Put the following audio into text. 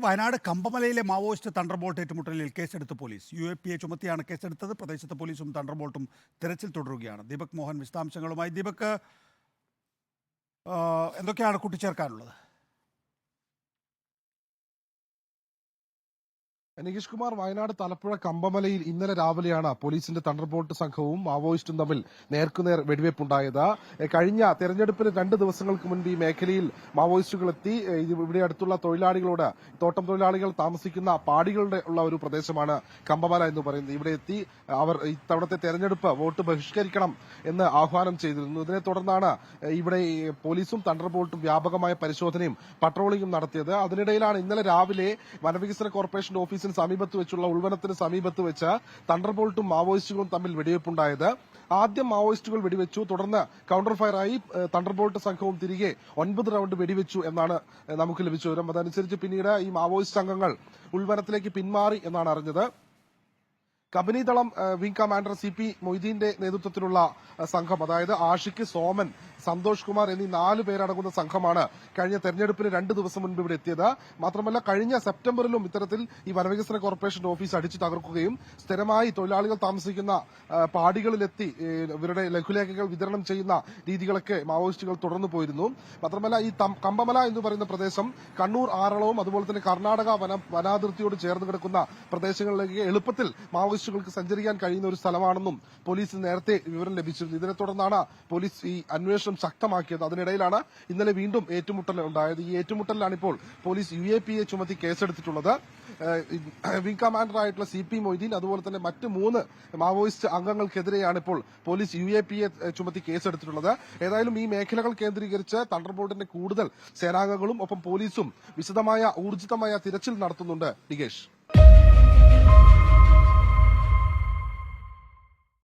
Wayanad കമ്പമലയിലെ Maoist thunderbolt ഏറ്റുമുട്ടലിൽ കേസെടുത്ത് police. UAPA ചുമത്തിയാണ് കേസെടുത്തത്. പ്രദേശത്ത് പോലീസും തണ്ടർബോൾട്ടും തെരച്ചിൽ തുടരുകയാണ്. ദീപക് മോഹൻ വിശദാംശങ്ങളുമായി. ദീപക്, എന്തൊക്കെയാണ് കൂട്ടിച്ചേർക്കാനുള്ളത്? നികേഷ് കുമാർ, വയനാട് തലപ്പുഴ കമ്പമലയിൽ ഇന്നലെ രാവിലെയാണ് പോലീസിന്റെ തണ്ടർബോൾട്ട് സംഘവും മാവോയിസ്റ്റും തമ്മിൽ നേർക്കുനേർ വെടിവെപ്പുണ്ടായത്. കഴിഞ്ഞ തെരഞ്ഞെടുപ്പിന് 2 ദിവസങ്ങൾക്ക് മുൻപ് ഈ മേഖലയിൽ മാവോയിസ്റ്റുകൾ എത്തി. ഇവിടെ അടുത്തുള്ള തൊഴിലാളികളോട്, തോട്ടം തൊഴിലാളികൾ താമസിക്കുന്ന പാടികളുടെ ഉള്ള ഒരു പ്രദേശമാണ് കമ്പമല എന്ന് പറയുന്നത്. ഇവിടെ എത്തി അവർ ഇത്തവണത്തെ തെരഞ്ഞെടുപ്പ് വോട്ട് ബഹിഷ്കരിക്കണം എന്ന് ആഹ്വാനം ചെയ്തിരുന്നു. ഇതിനെ തുടർന്നാണ് ഇവിടെ പോലീസും തണ്ടർബോൾട്ടും വ്യാപകമായ പരിശോധനയും പട്രോളിംഗും നടത്തിയത്. അതിനിടയിലാണ് ഇന്നലെ രാവിലെ വനവികസന കോർപ്പറേഷൻ ഓഫീസിന് സമീപത്ത് വെച്ചുള്ള ഉൾവനത്തിന് സമീപത്ത് വെച്ച് തണ്ടർബോൾട്ടും മാവോയിസ്റ്റുകളും തമ്മിൽ വെടിവെപ്പുണ്ടായത്. ആദ്യം മാവോയിസ്റ്റുകൾ വെടിവെച്ചു, തുടർന്ന് കൌണ്ടർ ഫയറായി തണ്ടർബോൾട്ട് സംഘവും തിരികെ 9 റൌണ്ട് വെടിവെച്ചു എന്നാണ് നമുക്ക് ലഭിച്ച വിവരം. അതനുസരിച്ച് പിന്നീട് ഈ മാവോയിസ്റ്റ് അംഗങ്ങൾ ഉൾവനത്തിലേക്ക് പിന്മാറി എന്നാണ് അറിഞ്ഞത്. കബനിദളം വിംഗ് കമാൻഡർ CP മൊയ്തീന്റെ നേതൃത്വത്തിലുള്ള സംഘം, അതായത് ആഷിഖ്, സോമൻ, സന്തോഷ് കുമാർ എന്നീ 4 പേരടങ്ങുന്ന സംഘമാണ് കഴിഞ്ഞ തെരഞ്ഞെടുപ്പിന് 2 ദിവസം മുൻപ് ഇവിടെ എത്തിയത്. മാത്രമല്ല, കഴിഞ്ഞ സെപ്റ്റംബറിലും ഇത്തരത്തിൽ ഈ വനവികസന കോർപ്പറേഷൻ ഓഫീസ് അടിച്ചു തകർക്കുകയും സ്ഥിരമായി തൊഴിലാളികൾ താമസിക്കുന്ന പാടികളിലെത്തി ഇവരുടെ ലഘുലേഖകൾ വിതരണം ചെയ്യുന്ന രീതികളൊക്കെ മാവോയിസ്റ്റുകൾ തുടർന്നു പോയിരുന്നു. മാത്രമല്ല, ഈ കമ്പമല എന്ന് പറയുന്ന പ്രദേശം കണ്ണൂർ ആറളവും അതുപോലെ തന്നെ കർണാടക വനാതിർത്തിയോട് ചേർന്ന് കിടക്കുന്ന പ്രദേശങ്ങളിലേക്ക് എളുപ്പത്തിൽ മാവോയിസ്റ്റുകൾക്ക് സഞ്ചരിക്കാൻ കഴിയുന്ന ഒരു സ്ഥലമാണെന്നും പോലീസിന് നേരത്തെ വിവരം ലഭിച്ചിരുന്നു. ഇതിനെ തുടർന്നാണ് പോലീസ് ഈ അന്വേഷണം ശക്തമാക്കിയത്. അതിനിടയിലാണ് ഇന്നലെ വീണ്ടും ഏറ്റുമുട്ടൽ ഉണ്ടായത്. ഈ ഏറ്റുമുട്ടലിലാണ് ഇപ്പോൾ പോലീസ് UAPA ചുമത്തി കേസെടുത്തിട്ടുള്ളത്. വിംഗ് കമാൻഡറായിട്ടുള്ള CP മൊയ്തീൻ അതുപോലെ തന്നെ മറ്റ് 3 മാവോയിസ്റ്റ് അംഗങ്ങൾക്കെതിരെയാണ് ഇപ്പോൾ പോലീസ് UAPA ചുമത്തി കേസെടുത്തിട്ടുള്ളത്. ഏതായാലും ഈ മേഖലകൾ കേന്ദ്രീകരിച്ച് തണ്ടർബോൾട്ടിന്റെ കൂടുതൽ സേനാംഗങ്ങളും ഒപ്പം പോലീസും വിശദമായ ഊർജിതമായ തിരച്ചിൽ നടത്തുന്നുണ്ട്. നികേഷ്.